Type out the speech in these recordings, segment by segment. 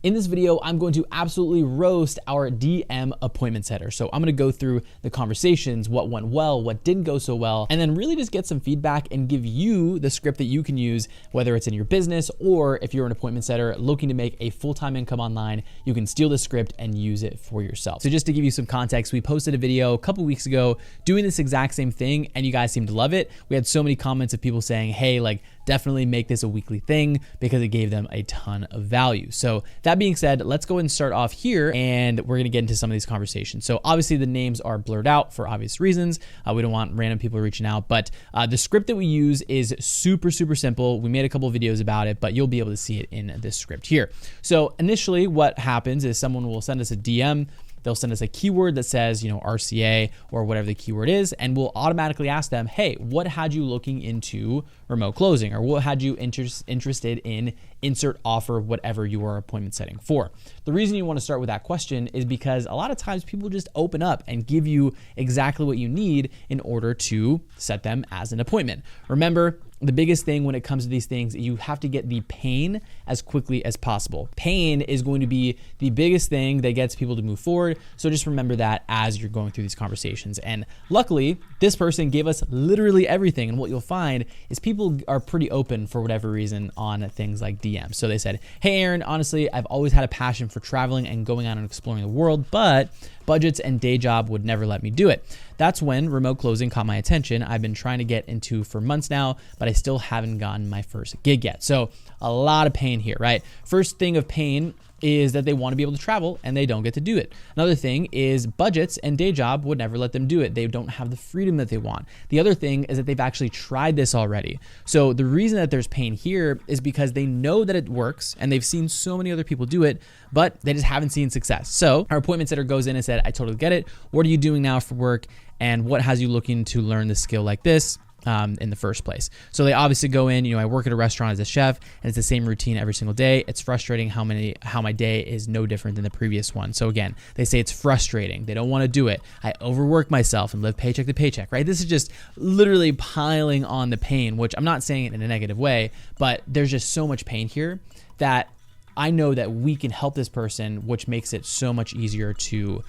In this video, I'm going to absolutely roast our DM appointment setter. So I'm going to go through the conversations, what went well, what didn't go so well, and then really just get some feedback and give you the script that you can use, whether it's in your business or if you're an appointment setter looking to make a full-time income online, you can steal the script and use it for yourself. So just to give you some context, we posted a video a couple weeks ago doing this exact same thing and you guys seemed to love it. We had so many comments of people saying, hey, like definitely make this a weekly thing because it gave them a ton of value. So that being said, let's go ahead and start off here and we're gonna get into some of these conversations. So obviously the names are blurred out for obvious reasons. We don't want random people reaching out, but the script that we use is super simple. We made a couple of videos about it, but you'll be able to see it in this script here. So initially what happens is someone will send us a DM. They'll send us a keyword that says, RCA or whatever the keyword is, and we'll automatically ask them, hey, what had you looking into remote closing? Or what had you interested in insert offer, whatever you are appointment setting for? The reason you want to start with that question is because a lot of times people just open up and give you exactly what you need in order to set them as an appointment. Remember, the biggest thing when it comes to these things, you have to get the pain as quickly as possible. Pain is going to be the biggest thing that gets people to move forward. So just remember that as you're going through these conversations. And luckily, this person gave us literally everything. And what you'll find is people are pretty open for whatever reason on things like DMs. So they said, hey, Aaron, honestly, I've always had a passion for traveling and going out and exploring the world, but budgets and day job would never let me do it. That's when remote closing caught my attention. I've been trying to get into for months now, but I still haven't gotten my first gig yet. So a lot of pain here, right? First thing of pain is that they want to be able to travel and they don't get to do it. Another thing is budgets and day job would never let them do it. They don't have the freedom that they want. The other thing is that they've actually tried this already. So the reason that there's pain here is because they know that it works and they've seen so many other people do it, but they just haven't seen success. So our appointment setter goes in and said, I totally get it. What are you doing now for work? And what has you looking to learn this skill like this? In the first place. So they obviously go in, I work at a restaurant as a chef and it's the same routine every single day. It's frustrating how my day is no different than the previous one. So again, they say it's frustrating. They don't want to do it. I overwork myself and live paycheck to paycheck, right? This is just literally piling on the pain, which I'm not saying it in a negative way, but there's just so much pain here that I know that we can help this person, which makes it so much easier to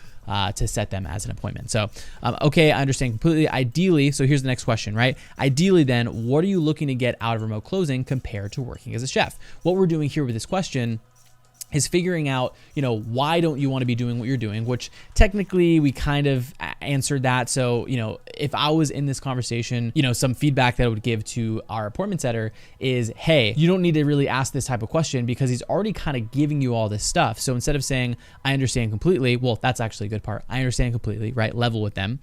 set them as an appointment. So, okay, I understand completely. Ideally, so here's the next question, right? Ideally then, what are you looking to get out of remote closing compared to working as a chef? What we're doing here with this question is figuring out, why don't you want to be doing what you're doing, which technically we kind of answered that. So, if I was in this conversation, some feedback that I would give to our appointment setter is, hey, you don't need to really ask this type of question because he's already kind of giving you all this stuff. So instead of saying, I understand completely, well, that's actually a good part. I understand completely, right? Level with them.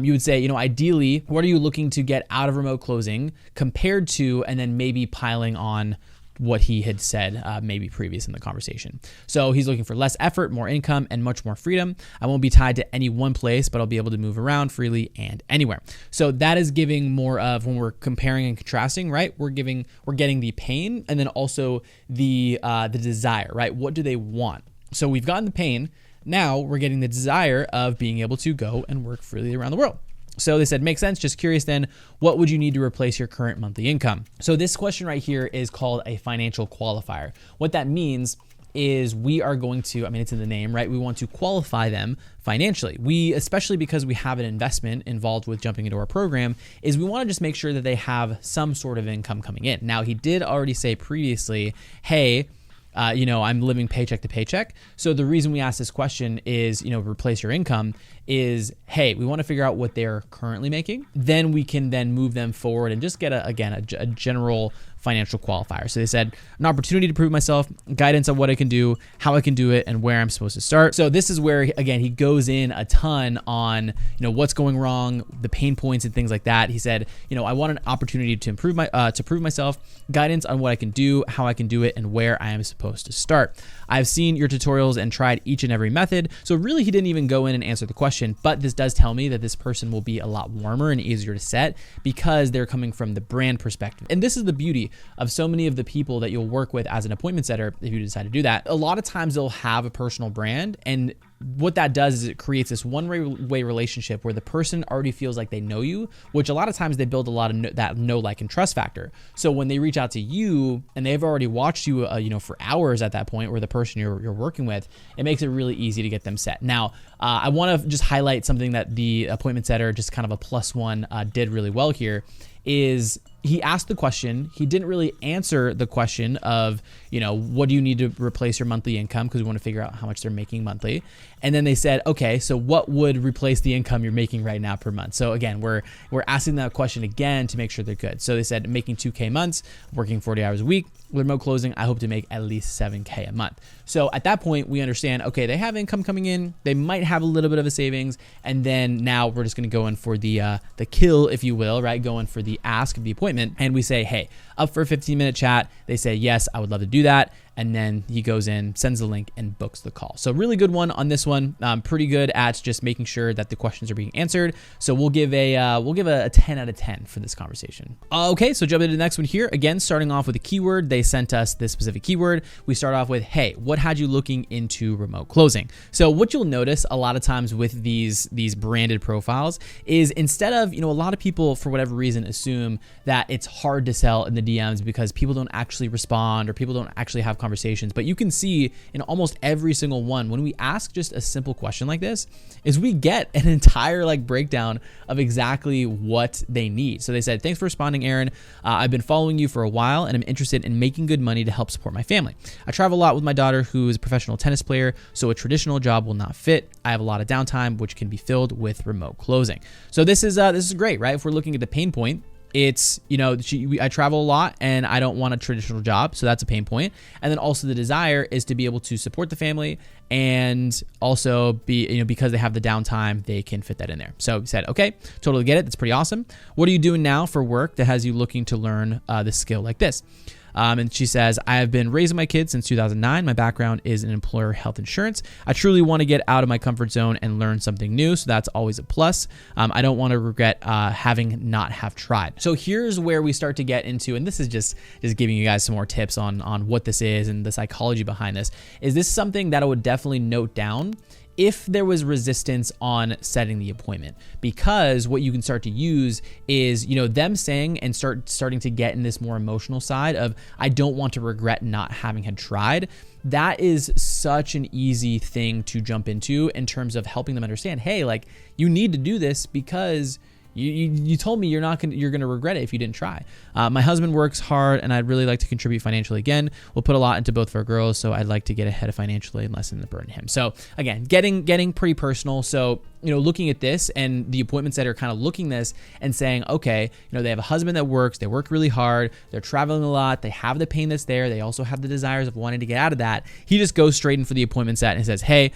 You would say, ideally, what are you looking to get out of remote closing compared to, and then maybe piling on what he had said maybe previous in the conversation. So he's looking for less effort, more income, and much more freedom. I won't be tied to any one place, but I'll be able to move around freely and anywhere. So that is giving more of, when we're comparing and contrasting, right? We're getting the pain and then also the desire, right? What do they want? So we've gotten the pain. Now we're getting the desire of being able to go and work freely around the world. So they said, makes sense. Just curious then, what would you need to replace your current monthly income? So this question right here is called a financial qualifier. What that means is we are going to, it's in the name, right? We want to qualify them financially. Especially because we have an investment involved with jumping into our program, is we want to just make sure that they have some sort of income coming in. Now, he did already say previously, hey, I'm living paycheck to paycheck. So the reason we ask this question is, replace your income is, hey, we want to figure out what they're currently making. Then we can then move them forward and just get a general financial qualifier. So they said, an opportunity to prove myself, guidance on what I can do, how I can do it, and where I'm supposed to start. So this is where, again, he goes in a ton on, what's going wrong, the pain points and things like that. He said, I want an opportunity to prove myself, guidance on what I can do, how I can do it, and where I am supposed to start. I've seen your tutorials and tried each and every method. So really, he didn't even go in and answer the question, but this does tell me that this person will be a lot warmer and easier to set because they're coming from the brand perspective. And this is the beauty of so many of the people that you'll work with as an appointment setter if you decide to do that. A lot of times they'll have a personal brand and what that does is it creates this one-way relationship where the person already feels like they know you, which a lot of times they build a lot of that know, like, and trust factor. So when they reach out to you and they've already watched you, for hours at that point, or the person you're working with, it makes it really easy to get them set. Now, I want to just highlight something that the appointment setter, just kind of a +1, did really well here, is he asked the question. He didn't really answer the question of, what do you need to replace your monthly income? Because we want to figure out how much they're making monthly. And then they said, okay, so what would replace the income you're making right now per month? So again, we're asking that question again to make sure they're good. So they said, making 2K months, working 40 hours a week. With remote closing, I hope to make at least 7K a month. So at that point, we understand, okay, they have income coming in. They might have a little bit of a savings. And then now we're just going to go in for the kill, if you will, right? Go in for the ask of the appointment. And we say, hey, up for a 15-minute chat. They say, yes, I would love to do that. And then he goes in, sends the link, and books the call. So really good one on this one. Pretty good at just making sure that the questions are being answered. So we'll give a 10 out of 10 for this conversation. Okay, so jump into the next one here. Again, starting off with a keyword. They sent us this specific keyword. We start off with, hey, what had you looking into remote closing? So what you'll notice a lot of times with these branded profiles is instead of, a lot of people for whatever reason assume that it's hard to sell in the DMs because people don't actually respond or people don't actually have conversations. But you can see in almost every single one, when we ask just a simple question like this, is we get an entire breakdown of exactly what they need. So they said, thanks for responding, Aaron. I've been following you for a while and I'm interested in making good money to help support my family. I travel a lot with my daughter who is a professional tennis player, so a traditional job will not fit. I have a lot of downtime, which can be filled with remote closing. So this is great, right? If we're looking at the pain point, it's, I travel a lot and I don't want a traditional job. So that's a pain point. And then also the desire is to be able to support the family and also be, because they have the downtime, they can fit that in there. So we said, okay, totally get it. That's pretty awesome. What are you doing now for work that has you looking to learn this skill like this? And she says, I have been raising my kids since 2009. My background is in employer health insurance. I truly want to get out of my comfort zone and learn something new. So that's always a plus. I don't want to regret having not have tried. So here's where we start to get into, and this is just giving you guys some more tips on what this is and the psychology behind this. Is this something that I would definitely note down if there was resistance on setting the appointment? Because what you can start to use is, them saying and starting to get in this more emotional side of, I don't want to regret not having had tried. That is such an easy thing to jump into in terms of helping them understand, hey, you need to do this because you told me you're gonna regret it if you didn't try. My husband works hard and I'd really like to contribute financially again. We'll put a lot into both of our girls, so I'd like to get ahead of financially and lessen the burden him. So again, getting pretty personal. So looking at this and the appointments that are kind of looking this and saying, okay, they have a husband that works, they work really hard, they're traveling a lot, they have the pain that's there, they also have the desires of wanting to get out of that. He just goes straight in for the appointment set and says, hey,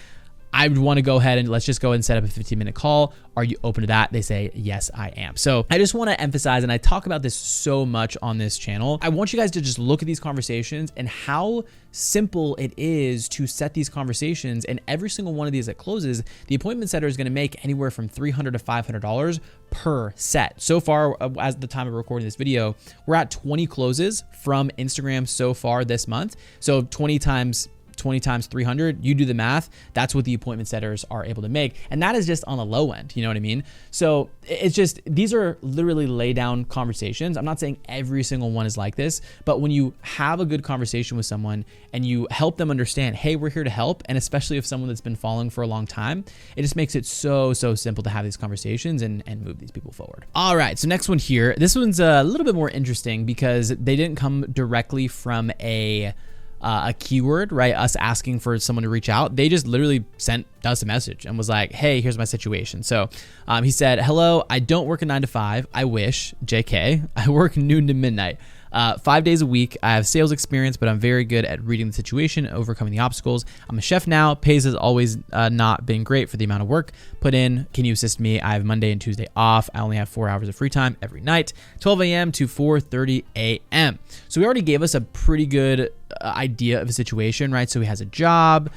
I would want to go ahead and let's just go and set up a 15-minute call. Are you open to that? They say, yes, I am. So I just want to emphasize, and I talk about this so much on this channel, I want you guys to just look at these conversations and how simple it is to set these conversations. And every single one of these that closes, the appointment setter is going to make anywhere from $300 to $500 per set. So far, as the time of recording this video, we're at 20 closes from Instagram so far this month. So 20 times 300, you do the math, that's what the appointment setters are able to make. And that is just on the low end, you know what I mean? So it's just, these are literally lay down conversations. I'm not saying every single one is like this, but when you have a good conversation with someone and you help them understand, hey, we're here to help. And especially if someone that's been following for a long time, it just makes it so simple to have these conversations and move these people forward. All right, so next one here. This one's a little bit more interesting because they didn't come directly from a keyword, right? Us asking for someone to reach out. They just literally sent us a message and was like, hey, here's my situation. So he said, hello, I don't work a 9 to 5. I wish, JK, I work noon to midnight. 5 days a week. I have sales experience, but I'm very good at reading the situation and overcoming the obstacles. I'm a chef now. Pays has always not been great for the amount of work put in. Can you assist me? I have Monday and Tuesday off. I only have 4 hours of free time every night, 12 a.m. to 4:30 a.m. So we already gave us a pretty good idea of a situation, right? So he has a job,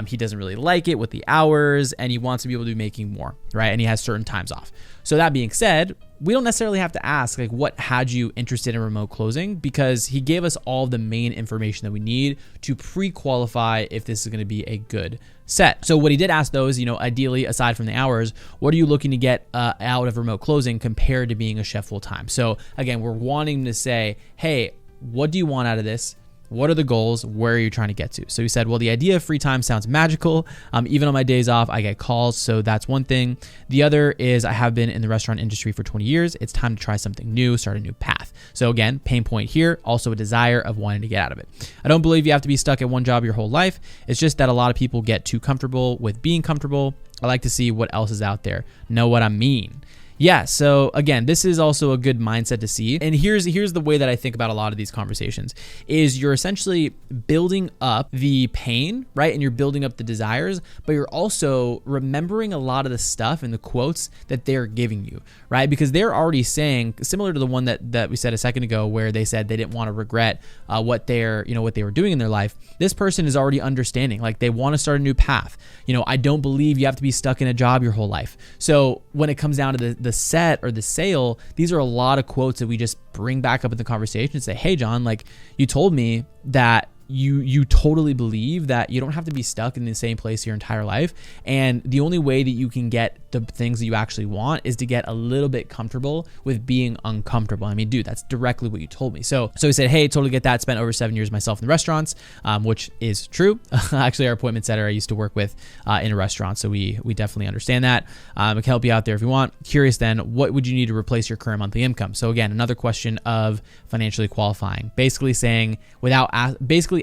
he doesn't really like it with the hours, and he wants to be able to be making more, right? And he has certain times off. So that being said, we don't necessarily have to ask like what had you interested in remote closing, because he gave us all the main information that we need to pre-qualify if this is going to be a good set. So what he did ask though is, ideally, aside from the hours, what are you looking to get out of remote closing compared to being a chef full time? So again, we're wanting to say, hey, what do you want out of this? What are the goals? Where are you trying to get to? So he said, well, the idea of free time sounds magical. Even on my days off, I get calls. So that's one thing. The other is I have been in the restaurant industry for 20 years. It's time to try something new, start a new path. So again, pain point here, also a desire of wanting to get out of it. I don't believe you have to be stuck at one job your whole life. It's just that a lot of people get too comfortable with being comfortable. I like to see what else is out there. Know what I mean? Yeah, so again, this is also a good mindset to see. And here's the way that I think about a lot of these conversations is you're essentially building up the pain, right? And you're building up the desires, but you're also remembering a lot of the stuff and the quotes that they're giving you, right? Because they're already saying, similar to the one that we said a second ago, where they said they didn't want to regret what they were doing in their life. This person is already understanding, like they want to start a new path. I don't believe you have to be stuck in a job your whole life. So when it comes down to the set or the sale, these are a lot of quotes that we just bring back up in the conversation and say, hey, John, like you told me that you totally believe that you don't have to be stuck in the same place your entire life. And the only way that you can get the things that you actually want is to get a little bit comfortable with being uncomfortable. I mean, dude, that's directly what you told me. So he said, hey, totally get that. Spent over 7 years myself in the restaurants, which is true. Actually, our appointment setter I used to work with in a restaurant. So we definitely understand that. I can help you out there if you want. Curious then, what would you need to replace your current monthly income? So again, another question of financially qualifying, basically saying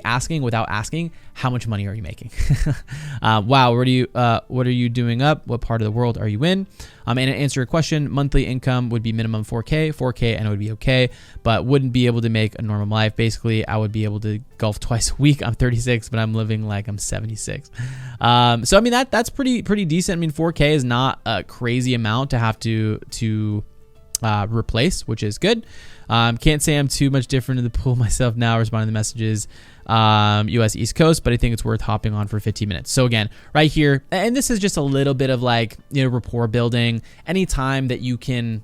asking without asking, how much money are you making? Wow, what are you doing up? What part of the world are you in? And to answer your question, monthly income would be minimum 4K, and it would be okay, but wouldn't be able to make a normal life. Basically, I would be able to golf twice a week. I'm 36, but I'm living like I'm 76. So I mean that's pretty decent. I mean 4K is not a crazy amount to have to replace, which is good. Can't say I'm too much different in the pool myself now, responding to messages. US East Coast, but I think it's worth hopping on for 15 minutes. So again, right here, and this is just a little bit of like, rapport building. Anytime that you can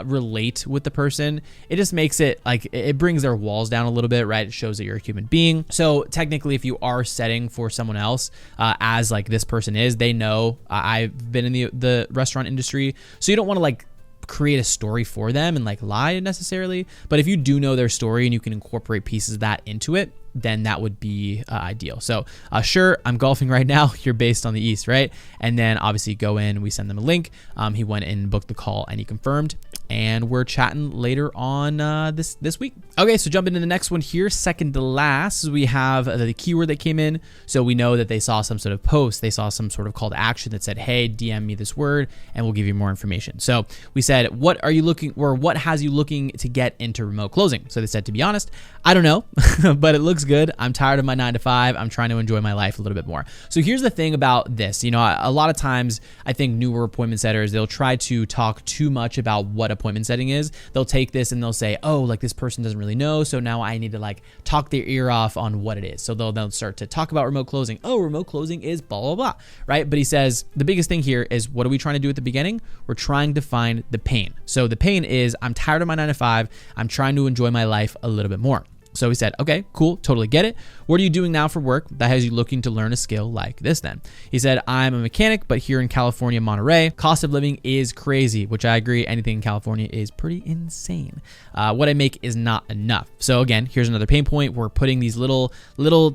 relate with the person, it just makes it like, it brings their walls down a little bit, right? It shows that you're a human being. So technically, if you are setting for someone else, as like this person is, they know I've been in the restaurant industry. So you don't want to like create a story for them and like lie necessarily. But if you do know their story and you can incorporate pieces of that into it, then that would be ideal. So sure, I'm golfing right now. You're based on the East, right? And then obviously go in, we send them a link. He went in and booked the call and he confirmed. And we're chatting later on this week. Okay, so jump into the next one here. Second to last, we have the keyword that came in. So we know that they saw some sort of post. They saw some sort of call to action that said, hey, DM me this word and we'll give you more information. So we said, what has you looking to get into remote closing? So they said, to be honest, I don't know, but it looks good. I'm tired of my 9 to 5. I'm trying to enjoy my life a little bit more. So here's the thing about this. A lot of times I think newer appointment setters, they'll try to talk too much about what appointment setting is. They'll take this and they'll say, oh, like this person doesn't really know, so now I need to like talk their ear off on what it is. So they'll start to talk about remote closing. Oh, remote closing is blah, blah, blah, right? But he says the biggest thing here is, what are we trying to do at the beginning? We're trying to find the pain. So the pain is, I'm tired of my 9 to 5. I'm trying to enjoy my life a little bit more. So he said, okay, cool, totally get it. What are you doing now for work that has you looking to learn a skill like this then? He said, I'm a mechanic, but here in California, Monterey, cost of living is crazy, which I agree. Anything in California is pretty insane. What I make is not enough. So again, here's another pain point. We're putting these little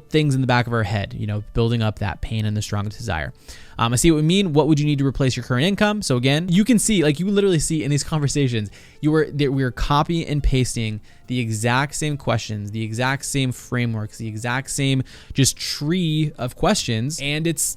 things in the back of our head, building up that pain and the strongest desire. I see what we mean. What would you need to replace your current income? So again, you can see, like you literally see in these conversations, we were copy and pasting the exact same questions, the exact same frameworks, the exact same just tree of questions. And it's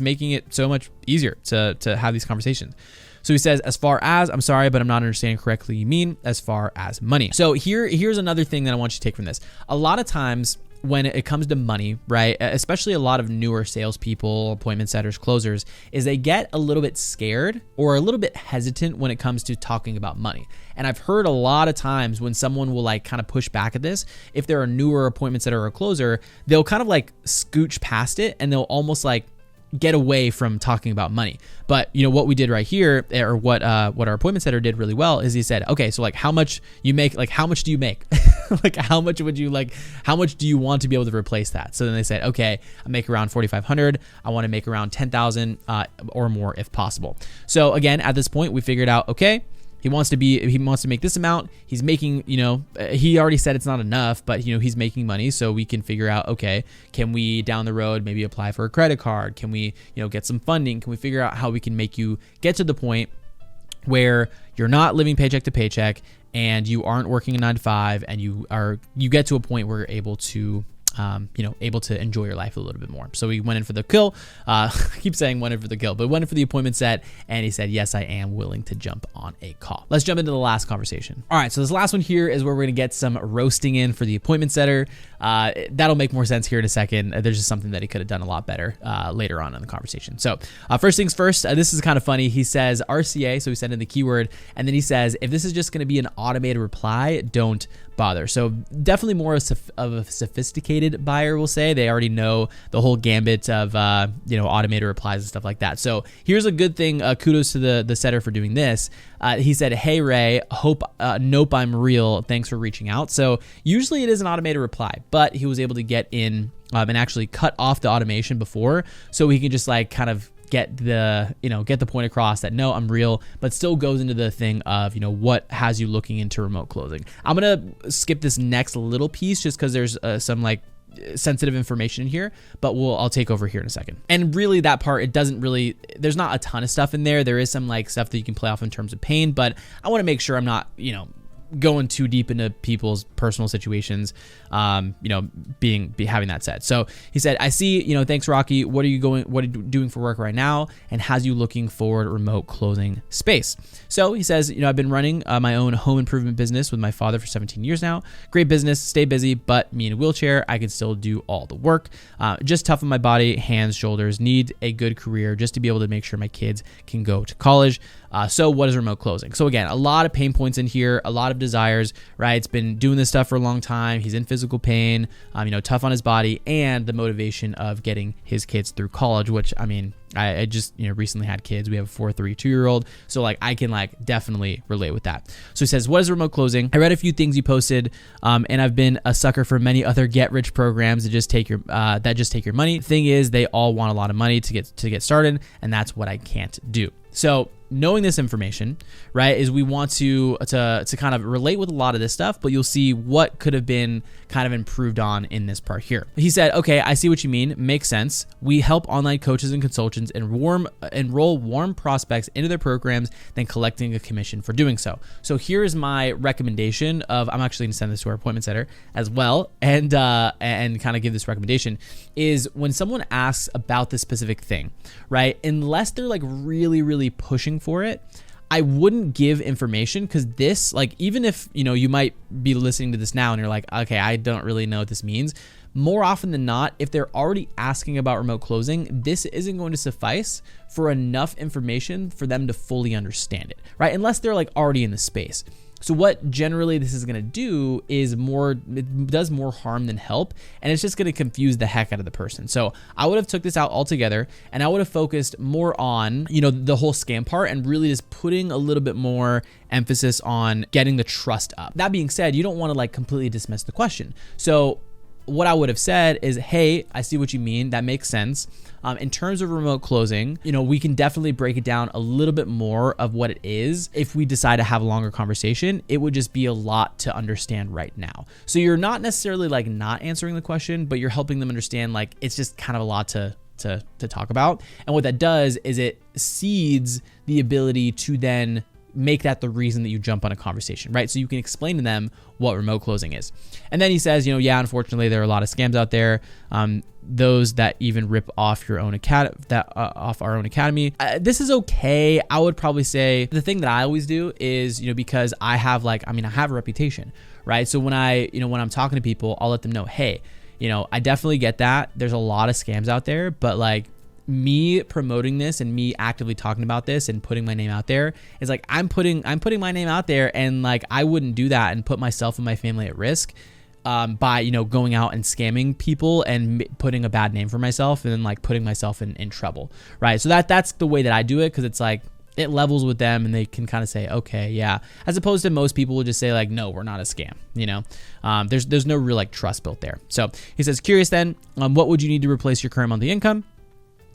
making it so much easier to have these conversations. So he says, as far as, I'm sorry, but I'm not understanding correctly, you mean as far as money. So here's another thing that I want you to take from this. A lot of times, when it comes to money, right? Especially a lot of newer salespeople, appointment setters, closers, is they get a little bit scared or a little bit hesitant when it comes to talking about money. And I've heard a lot of times when someone will like kind of push back at this, if they're a newer appointment setter or a closer, they'll kind of like scooch past it and they'll almost like get away from talking about money. But you know what we did right here, or what our appointment setter did really well, is he said, okay, so like how much you make, like how much do you make? Like how much would you like, how much do you want to be able to replace that? So then they said, okay, I make around 4,500. I want to make around 10,000 or more if possible. So again, at this point we figured out, okay, he wants to make this amount. He's making, you know, he already said it's not enough, but you know, he's making money. So we can figure out, okay, can we down the road maybe apply for a credit card? Can we, you know, get some funding? Can we figure out how we can make you get to the point where you're not living paycheck to paycheck and you aren't working a 9 to 5 and you get to a point where you're able to able to enjoy your life a little bit more. So we went in for the kill. I keep saying went in for the kill, but went in for the appointment set, and he said, yes, I am willing to jump on a call. Let's jump into the last conversation. All right, so this last one here is where we're gonna get some roasting in for the appointment setter. That'll make more sense here in a second. There's just something that he could have done a lot better later on in the conversation. So first things first, this is kind of funny. He says RCA, so he sent in the keyword, and then he says, if this is just gonna be an automated reply, don't bother. So definitely more of a sophisticated buyer will say. They already know the whole gambit of automated replies and stuff like that. So here's a good thing. Kudos to the setter for doing this. He said, hey Ray, nope, I'm real. Thanks for reaching out. So usually it is an automated reply, but he was able to get in and actually cut off the automation before, so he can just like kind of get the point across that no, I'm real, but still goes into the thing of, what has you looking into remote closing. I'm going to skip this next little piece just because there's some like sensitive information in here, but I'll take over here in a second. And really that part, there's not a ton of stuff in there. There is some like stuff that you can play off in terms of pain, but I want to make sure I'm not, going too deep into people's personal situations, having that said. So he said, I see, thanks Rocky. What are you doing for work right now? And has you looking forward remote closing space? So he says, I've been running my own home improvement business with my father for 17 years now. Great business, stay busy, but me in a wheelchair, I can still do all the work. Just tough on my body, hands, shoulders, need a good career just to be able to make sure my kids can go to college. So what is remote closing? So again, a lot of pain points in here, a lot of desires, right? It's been doing this stuff for a long time. He's in physical pain, tough on his body, and the motivation of getting his kids through college, which I just recently had kids. We have a 4, 3, 2-year-old. So like I can definitely relate with that. So he says, what is remote closing? I read a few things you posted, and I've been a sucker for many other get rich programs that just take your money. The thing is, they all want a lot of money to get started, and that's what I can't do. So knowing this information, right, is we want to kind of relate with a lot of this stuff, but you'll see what could have been kind of improved on in this part here. He said, okay, I see what you mean. Makes sense. We help online coaches and consultants enroll warm prospects into their programs, then collecting a commission for doing so. So here is my recommendation of, I'm actually gonna send this to our appointment setter as well, and kind of give this recommendation, is when someone asks about this specific thing, right, unless they're like really, really pushing for it, I wouldn't give information, because this, like, even if, you might be listening to this now and you're like, okay, I don't really know what this means. More often than not, if they're already asking about remote closing, this isn't going to suffice for enough information for them to fully understand it, right? Unless they're like already in the space. So what generally this is going to do is it does more harm than help, and it's just going to confuse the heck out of the person. So I would have took this out altogether, and I would have focused more on, the whole scam part, and really just putting a little bit more emphasis on getting the trust up. That being said, you don't want to like completely dismiss the question. So what I would have said is, hey, I see what you mean. That makes sense. In terms of remote closing, we can definitely break it down a little bit more of what it is. If we decide to have a longer conversation, it would just be a lot to understand right now. So you're not necessarily like not answering the question, but you're helping them understand like it's just kind of a lot to talk about. And what that does is it seeds the ability to then make that the reason that you jump on a conversation, right? So you can explain to them what remote closing is. And then he says, yeah, unfortunately, there are a lot of scams out there. Those that even rip off your own off our own academy. This is okay. I would probably say the thing that I always do is, because I have I have a reputation, right? So when I'm talking to people, I'll let them know, hey, you know, I definitely get that. There's a lot of scams out there, but like me promoting this and me actively talking about this and putting my name out there is like, I'm putting my name out there, and like, I wouldn't do that and put myself and my family at risk by, you know, going out and scamming people and putting a bad name for myself and then like putting myself in trouble. Right. So that's the way that I do it. 'Cause it's like, it levels with them and they can kind of say, okay, yeah, as opposed to most people will just say like, no, we're not a scam. You know, there's no real like trust built there. So he says, curious then, what would you need to replace your current monthly income?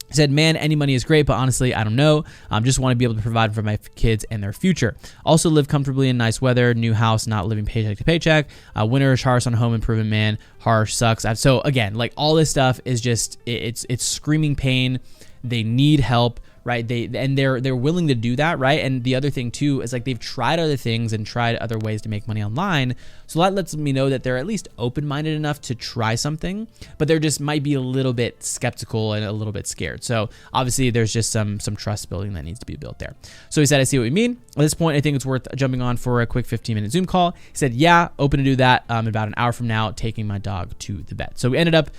He said, man, any money is great, but honestly, I don't know. Just want to be able to provide for my kids and their future. Also live comfortably in nice weather, new house, not living paycheck to paycheck. Winter is harsh on home improvement, man. Harsh sucks. So again, like all this stuff is just, it's screaming pain. They need help. Right. They're willing to do that. Right. And the other thing too is like they've tried other things and tried other ways to make money online. So that lets me know that they're at least open-minded enough to try something, but they're just might be a little bit skeptical and a little bit scared. So obviously there's just some trust building that needs to be built there. So he said, I see what you mean. At this point, I think it's worth jumping on for a quick 15-minute Zoom call. He said, yeah, open to do that in about an hour from now, taking my dog to the vet. So we ended up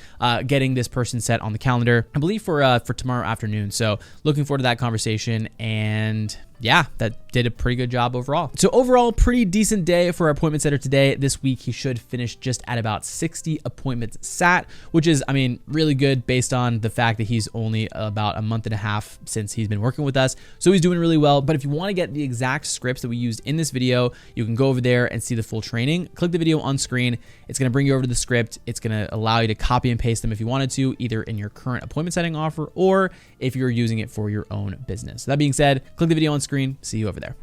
getting this person set on the calendar, I believe for tomorrow afternoon. So looking forward to that conversation, and yeah, that did a pretty good job overall. So overall, pretty decent day for our appointment setter today. This week, he should finish just at about 60 appointments sat, which is, I mean, really good based on the fact that he's only about a month and a half since he's been working with us. So he's doing really well. But if you want to get the exact scripts that we used in this video, you can go over there and see the full training. Click the video on screen. It's going to bring you over to the script. It's going to allow you to copy and paste them if you wanted to, either in your current appointment setting offer or if you're using it for your own business. So that being said, click the video on screen. See you over there.